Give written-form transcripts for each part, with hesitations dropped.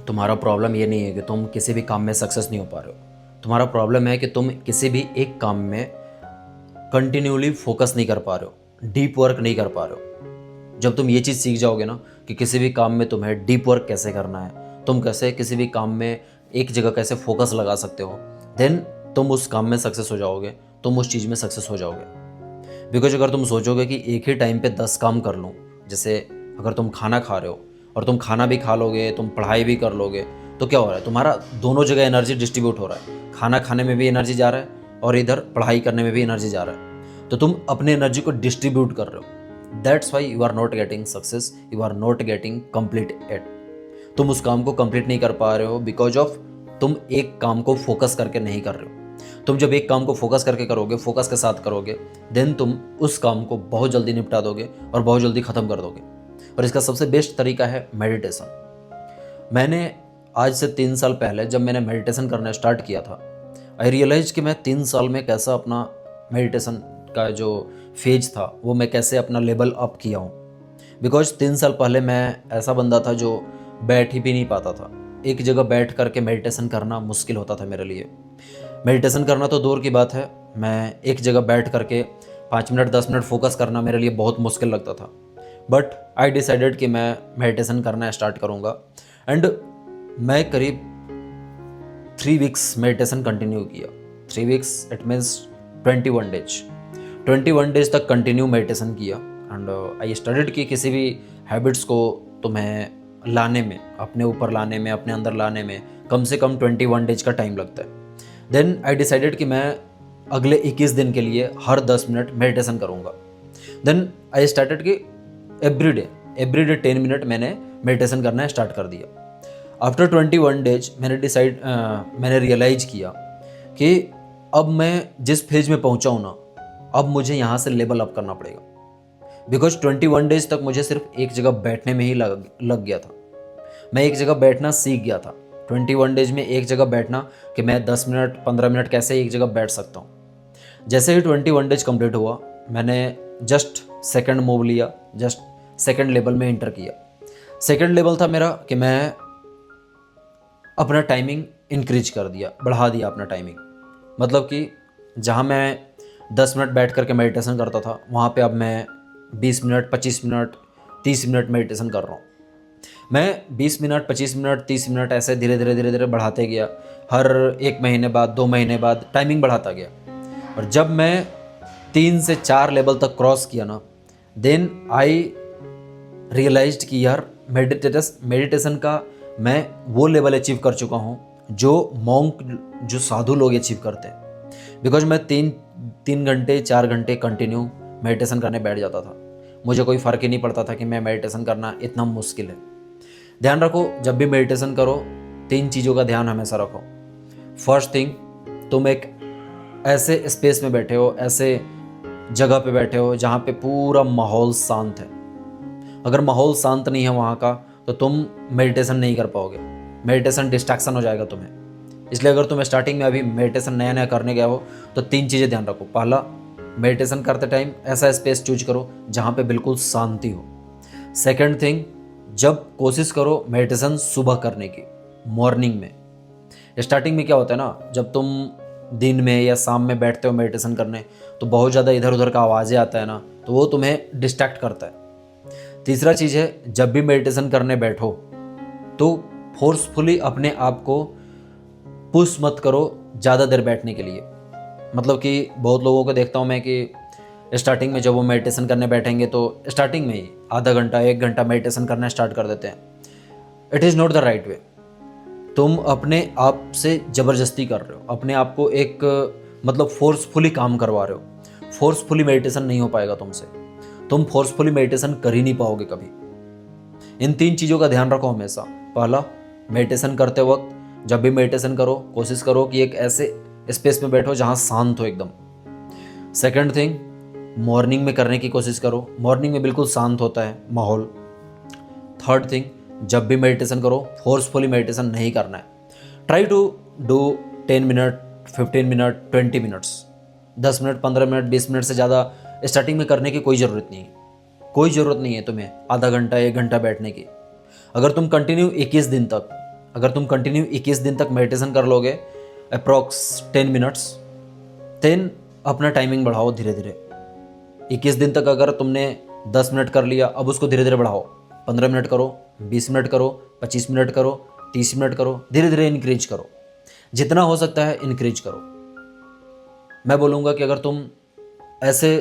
तुम्हारा प्रॉब्लम ये नहीं है कि तुम किसी भी काम में सक्सेस नहीं हो पा रहे हो। तुम्हारा प्रॉब्लम है कि तुम किसी भी एक काम में कंटिन्यूली फोकस नहीं कर पा रहे हो, डीप वर्क नहीं कर पा रहे हो। जब तुम ये चीज़ सीख जाओगे ना कि किसी भी काम में तुम्हें डीप वर्क कैसे करना है, तुम कैसे किसी भी काम में एक जगह कैसे फोकस लगा सकते हो, देन तुम उस काम में सक्सेस हो जाओगे, तुम उस चीज़ में सक्सेस हो जाओगे। बिकॉज अगर तुम सोचोगे कि एक ही टाइम पे 10 काम कर लूँ, जैसे अगर तुम खाना खा रहे हो और तुम खाना भी खा लोगे, तुम पढ़ाई भी कर लोगे, तो क्या हो रहा है, तुम्हारा दोनों जगह एनर्जी डिस्ट्रीब्यूट हो रहा है। खाना खाने में भी एनर्जी जा रहा है और इधर पढ़ाई करने में भी एनर्जी जा रहा है, तो तुम अपने एनर्जी को डिस्ट्रीब्यूट कर रहे हो। That's why you are not getting success, you are not getting complete it. तुम उस काम को कंप्लीट नहीं कर पा रहे हो बिकॉज ऑफ तुम एक काम को फोकस करके नहीं कर रहे हो। तुम जब एक काम को फोकस करके करोगे, फोकस के साथ करोगे, देन तुम उस काम को बहुत जल्दी निपटा दोगे और बहुत जल्दी ख़त्म कर दोगे। और इसका सबसे बेस्ट तरीका है मेडिटेशन। मैंने आज से 3 साल पहले जब मैंने मेडिटेशन करना स्टार्ट किया था, आई रियलाइज कि मैं 3 साल में कैसा अपना मेडिटेशन का जो फेज था वो मैं कैसे अपना लेवल अप किया हूँ। बिकॉज 3 साल पहले मैं ऐसा बंदा था जो बैठ ही भी नहीं पाता था। एक जगह बैठ करके मेडिटेशन करना मुश्किल होता था मेरे लिए। मेडिटेशन करना तो दूर की बात है, मैं एक जगह बैठ करके 5 मिनट 10 मिनट फोकस करना मेरे लिए बहुत मुश्किल लगता था। बट आई डिसाइडेड कि मैं मेडिटेशन करना स्टार्ट करूँगा एंड मैं करीब 3 वीक्स मेडिटेशन कंटिन्यू किया। 3 weeks it means 21 days. 21 days तक कंटिन्यू मेडिटेशन किया एंड आई स्टडीड कि किसी भी हैबिट्स को तुम्हें लाने में, अपने ऊपर लाने में, अपने अंदर लाने में कम से कम 21 डेज का टाइम लगता है। देन आई डिसाइडेड कि मैं अगले 21 दिन के लिए हर 10 मिनट मेडिटेशन करूँगा। देन आई स्टार्टेड कि एवरी डे 10 मिनट मैंने मेडिटेशन करना स्टार्ट कर दिया। आफ्टर 21 डेज मैंने रियलाइज किया कि अब मैं जिस फेज में पहुंचा हूं ना, अब मुझे यहाँ से लेवल अप करना पड़ेगा। बिकॉज 21 डेज तक मुझे सिर्फ एक जगह बैठने में ही लग गया था। मैं एक जगह बैठना सीख गया था। 21 डेज में एक जगह बैठना कि मैं 10 मिनट 15 मिनट कैसे एक जगह बैठ सकता हूँ। जैसे ही 21 डेज कंप्लीट हुआ, मैंने जस्ट सेकंड मूव लिया, जस्ट सेकंड लेवल में इंटर किया। सेकंड लेवल था मेरा कि मैं अपना टाइमिंग इंक्रीज कर दिया, बढ़ा दिया अपना टाइमिंग। मतलब कि जहाँ मैं 10 मिनट बैठ करके मेडिटेशन करता था, वहाँ पे अब मैं 20 मिनट 25 मिनट 30 मिनट मेडिटेशन कर रहा हूँ। मैं 20 मिनट 25 मिनट 30 मिनट ऐसे धीरे धीरे बढ़ाते गया। हर 1 महीने बाद 2 महीने बाद टाइमिंग बढ़ाता गया। और जब मैं 3 से 4 लेवल तक क्रॉस किया ना, देन आई रियलाइज्ड कि यार मेडिटेशन का मैं वो लेवल अचीव कर चुका हूँ जो मॉन्क, जो साधु लोग अचीव करते हैं। बिकॉज मैं 3 घंटे 4 घंटे कंटिन्यू मेडिटेशन करने बैठ जाता था। मुझे कोई फ़र्क ही नहीं पड़ता था कि मैं मेडिटेशन करना इतना मुश्किल है। ध्यान रखो, जब भी मेडिटेशन करो 3 चीज़ों का ध्यान हमेशा रखो। फर्स्ट थिंग, तुम एक ऐसे स्पेस में बैठे हो, ऐसे जगह पे बैठे हो जहाँ पे पूरा माहौल शांत है। अगर माहौल शांत नहीं है वहाँ का, तो तुम मेडिटेशन नहीं कर पाओगे। मेडिटेशन डिस्ट्रैक्शन हो जाएगा तुम्हें। इसलिए अगर तुम स्टार्टिंग में अभी मेडिटेशन नया नया करने गया हो, तो 3 चीज़ें ध्यान रखो। पहला, मेडिटेशन करते टाइम ऐसा स्पेस चूज करो जहाँ पे बिल्कुल शांति हो। सेकंड थिंग, जब कोशिश करो मेडिटेशन सुबह करने की, मॉर्निंग में। स्टार्टिंग में क्या होता है ना, जब तुम दिन में या शाम में बैठते हो मेडिटेशन करने, तो बहुत ज़्यादा इधर उधर का आवाज़ें आता है ना, तो वो तुम्हें डिस्ट्रैक्ट करता है। तीसरा चीज़ है, जब भी मेडिटेशन करने बैठो तो फोर्सफुली अपने आप को पुश मत करो ज़्यादा देर बैठने के लिए। मतलब कि बहुत लोगों को देखता हूँ मैं कि स्टार्टिंग में जब वो मेडिटेशन करने बैठेंगे तो स्टार्टिंग में ही आधा घंटा 1 घंटा मेडिटेशन करना स्टार्ट कर देते हैं। It is not the right way. तुम अपने आप से ज़बरदस्ती कर रहे हो, अपने आप को एक मतलब फोर्सफुली काम करवा रहे हो। फोर्सफुली मेडिटेशन नहीं हो पाएगा तुमसे। तुम फोर्सफुली मेडिटेशन कर ही नहीं पाओगे कभी। इन 3 चीज़ों का ध्यान रखो हमेशा। पहला, मेडिटेशन करते वक्त जब भी मेडिटेशन करो, कोशिश करो कि एक ऐसे स्पेस में बैठो जहाँ शांत हो एकदम। सेकंड थिंग, मॉर्निंग में करने की कोशिश करो। मॉर्निंग में बिल्कुल शांत होता है माहौल। थर्ड थिंग, जब भी मेडिटेशन करो फोर्सफुली मेडिटेशन नहीं करना है। Try to do 10 minute 15 minute 20 minutes, 10 minute 15 minute 20 minute से ज़्यादा स्टार्टिंग में करने की कोई ज़रूरत नहीं है। कोई ज़रूरत नहीं है तुम्हें आधा घंटा 1 घंटा बैठने की। अगर तुम कंटिन्यू 21 दिन तक अगर तुम कंटिन्यू 21 दिन तक मेडिटेशन कर लोगे, अप्रॉक्स 10 मिनट्स, देन अपना टाइमिंग बढ़ाओ धीरे धीरे। 21 दिन तक अगर तुमने 10 मिनट कर लिया, अब उसको धीरे धीरे बढ़ाओ, 15 मिनट करो, 20 मिनट करो, 25 मिनट करो, 30 मिनट करो, धीरे धीरे इंक्रीज करो, जितना हो सकता है इंक्रीज करो। मैं बोलूँगा कि अगर तुम ऐसे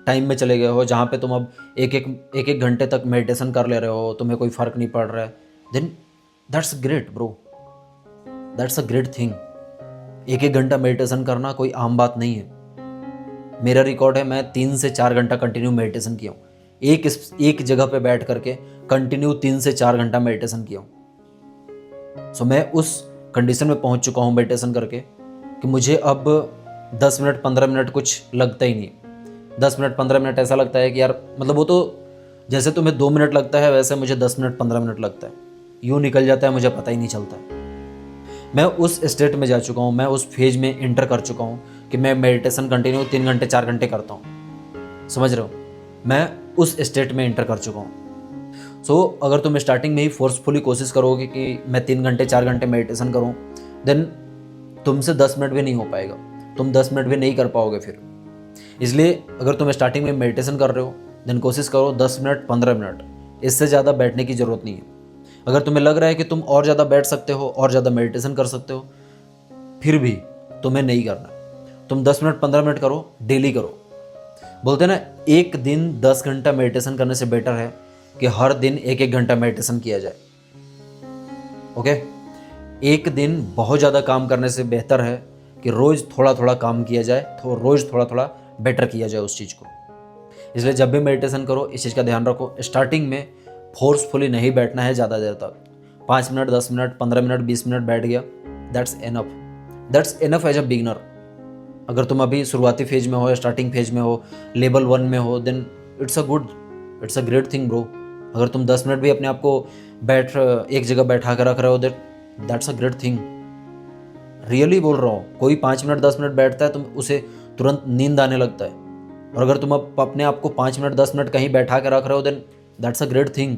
टाइम में चले गए हो जहाँ पे तुम अब एक घंटे तक मेडिटेशन कर ले रहे हो, तुम्हें कोई फ़र्क नहीं पड़ रहा है, then that's great bro, that's a great thing. एक घंटा मेडिटेशन करना कोई आम बात नहीं है। मेरा रिकॉर्ड है, मैं 3 से 4 घंटा कंटिन्यू मेडिटेशन किया हूँ। एक जगह पे बैठ करके कंटिन्यू 3 से 4 घंटा मेडिटेशन किया हूँ। सो मैं उस कंडीशन में पहुँच चुका हूँ मेडिटेशन करके कि मुझे अब 10 मिनट 15 मिनट कुछ लगता ही नहीं। 10 मिनट 15 मिनट ऐसा लगता है कि यार, मतलब वो तो जैसे तुम्हें 2 मिनट लगता है वैसे मुझे 10 मिनट 15 मिनट लगता है, यूँ निकल जाता है, मुझे पता ही नहीं चलता है। मैं उस स्टेट में जा चुका हूँ, मैं उस फेज में इंटर कर चुका हूँ कि मैं मेडिटेशन कंटिन्यू 3 घंटे 4 घंटे करता हूँ। समझ रहे हो, मैं उस स्टेट में इंटर कर चुका हूँ। सो अगर तुम स्टार्टिंग में ही फोर्सफुली कोशिश करोगे कि मैं 3 घंटे 4 घंटे मेडिटेशन करूँ, देन तुमसे 10 मिनट भी नहीं हो पाएगा, तुम 10 मिनट भी नहीं कर पाओगे फिर। इसलिए अगर तुम स्टार्टिंग में मेडिटेशन कर रहे हो, देन कोशिश करो 10 मिनट 15 मिनट, इससे ज़्यादा बैठने की ज़रूरत नहीं है। अगर तुम्हें लग रहा है कि तुम और ज़्यादा बैठ सकते हो, और ज़्यादा मेडिटेशन कर सकते हो, फिर भी तुम्हें नहीं करना। तुम 10 मिनट 15 मिनट करो, डेली करो। बोलते हैं ना, एक दिन 10 घंटा मेडिटेशन करने से बेटर है कि हर दिन 1-1 घंटा मेडिटेशन किया जाए। ओके, एक दिन बहुत ज़्यादा काम करने से बेहतर है कि रोज़ थोड़ा थोड़ा काम किया जाए, तो रोज़ थोड़ा थोड़ा बेटर किया जाए उस चीज़ को। इसलिए जब भी मेडिटेशन करो, इस चीज़ का ध्यान रखो, स्टार्टिंग में फोर्सफुली नहीं बैठना है ज़्यादा देर तक। 5 मिनट 10 मिनट 15 मिनट 20 मिनट बैठ गया, that's enough as a beginner. अगर तुम अभी शुरुआती फेज में हो, स्टार्टिंग फेज में हो, लेवल 1 में हो, then it's a great thing bro. अगर तुम 10 मिनट भी अपने आप को एक जगह बैठा कर रख रहे हो, that's a great thing. Really बोल रहा हूँ, कोई 5 मिनट 10 मिनट बैठता है, तुम उसे तुरंत नींद आने लगता है। और अगर तुम अपने आप को 5 मिनट 10 मिनट कहीं बैठा कर रख रहे हो, then that's a great thing.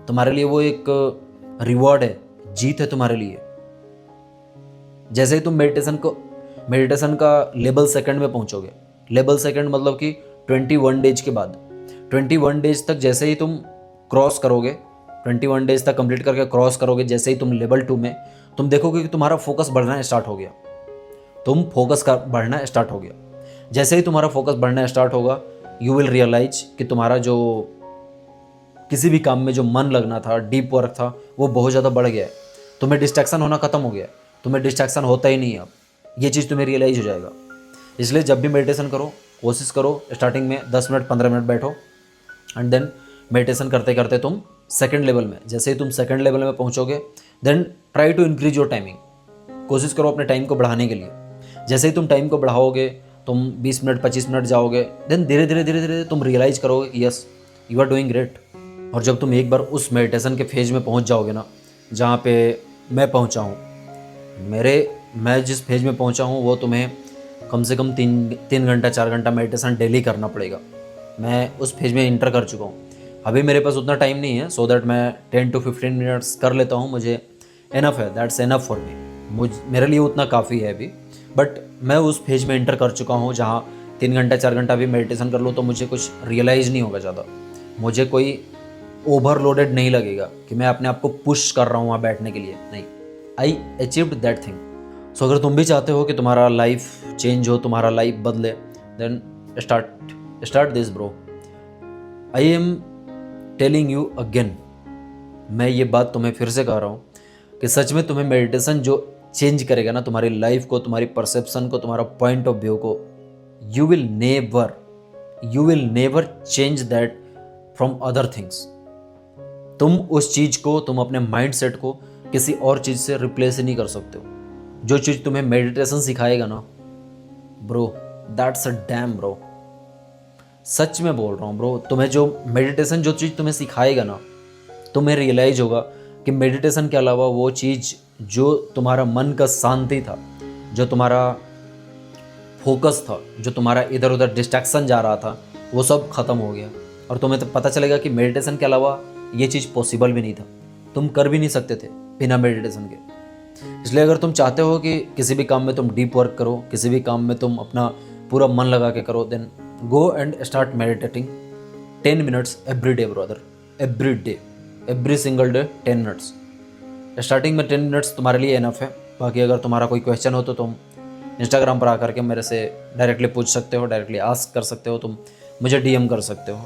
तुम्हारे लिए वो एक रिवॉर्ड है, जीत है तुम्हारे लिए। जैसे ही तुम मेडिटेशन का लेवल सेकंड में पहुंचोगे, लेवल सेकंड मतलब कि 21 डेज के बाद, 21 डेज तक जैसे ही तुम क्रॉस करोगे, 21 डेज तक कंप्लीट करके क्रॉस करोगे, जैसे ही तुम लेवल 2 में, तुम देखोगे कि तुम्हारा फोकस बढ़ना स्टार्ट हो गया। बढ़ना स्टार्ट हो गया। जैसे ही तुम्हारा फोकस बढ़ना स्टार्ट होगा, यू विल रियलाइज कि तुम्हारा जो किसी भी काम में जो मन लगना था, डीप वर्क था, वो बहुत ज़्यादा बढ़ गया है। तुम्हें डिस्ट्रैक्शन होना खत्म हो गया है, तुम्हें डिस्ट्रैक्शन होता ही नहीं है अब। ये चीज़ तुम्हें रियलाइज हो जाएगा। इसलिए जब भी मेडिटेशन करो, कोशिश करो स्टार्टिंग में 10 मिनट 15 मिनट बैठो, एंड देन मेडिटेशन करते करते तुम सेकंड लेवल में, जैसे ही तुम सेकंड लेवल में पहुँचोगे, then try to increase your timing. कोशिश करो अपने टाइम को बढ़ाने के लिए। जैसे ही तुम टाइम को बढ़ाओगे, तुम 20 मिनट 25 मिनट जाओगे, देन धीरे धीरे तुम रियलाइज करोगे कि yes, you are doing great. और जब तुम एक बार उस मेडिटेशन के फेज में पहुंच जाओगे ना, जहाँ पे मैं पहुंचा हूँ, मैं जिस फेज में पहुंचा हूँ, वो तुम्हें कम से कम 3 घंटा 4 घंटा मेडिटेशन डेली करना पड़ेगा। मैं उस फेज में इंटर कर चुका हूँ। अभी मेरे पास उतना टाइम नहीं है, सो दैट मैं 10 to 15 मिनट्स कर लेता हूँ, मुझे इनफ है, दैट्स इनफ फॉर मी। मेरे लिए उतना काफ़ी है अभी। बट मैं उस फेज में इंटर कर चुका हूँ जहाँ 3 घंटा 4 घंटा भी मेडिटेशन कर लूँ तो मुझे कुछ रियलाइज़ नहीं होगा ज़्यादा, मुझे कोई ओवरलोडेड नहीं लगेगा कि मैं अपने आप को पुश कर रहा हूँ वहाँ बैठने के लिए। नहीं, आई अचीव्ड दैट थिंग। सो अगर तुम भी चाहते हो कि तुम्हारा लाइफ चेंज हो, तुम्हारा लाइफ बदले, then start this bro. I am telling you again, मैं ये बात तुम्हें फिर से कह रहा हूँ कि सच में तुम्हें मेडिटेशन जो चेंज करेगा ना तुम्हारी लाइफ को, तुम्हारी परसेप्शन को, तुम्हारा पॉइंट ऑफ व्यू को, you will never change that from other things. तुम उस चीज़ को, तुम अपने माइंड सेट को किसी और चीज़ से रिप्लेस ही नहीं कर सकते हो। जो चीज़ तुम्हें मेडिटेशन सिखाएगा ना bro, that's a damn bro, सच में बोल रहा हूँ ब्रो। तुम्हें जो मेडिटेशन जो चीज़ तुम्हें सिखाएगा ना, तुम्हें रियलाइज होगा कि मेडिटेशन के अलावा वो चीज़ जो तुम्हारा मन का शांति था, जो तुम्हारा फोकस था, जो तुम्हारा इधर उधर डिस्ट्रैक्शन जा रहा था, वो सब खत्म हो गया। और तुम्हें तो पता चलेगा कि मेडिटेशन के अलावा ये चीज़ पॉसिबल भी नहीं था, तुम कर भी नहीं सकते थे। बिना मेडिटेशन के। इसलिए अगर तुम चाहते हो कि किसी भी काम में तुम डीप वर्क करो, किसी भी काम में तुम अपना पूरा मन लगा के करो, then go and start meditating 10 minutes every day brother, every day, every single day 10 minutes. Starting में 10 मिनट्स तुम्हारे लिए इनफ है। बाकी अगर तुम्हारा कोई क्वेश्चन हो तो तुम इंस्टाग्राम पर आकर के मेरे से डायरेक्टली पूछ सकते हो, डायरेक्टली आस्क कर सकते हो, तुम मुझे डीएम कर सकते हो।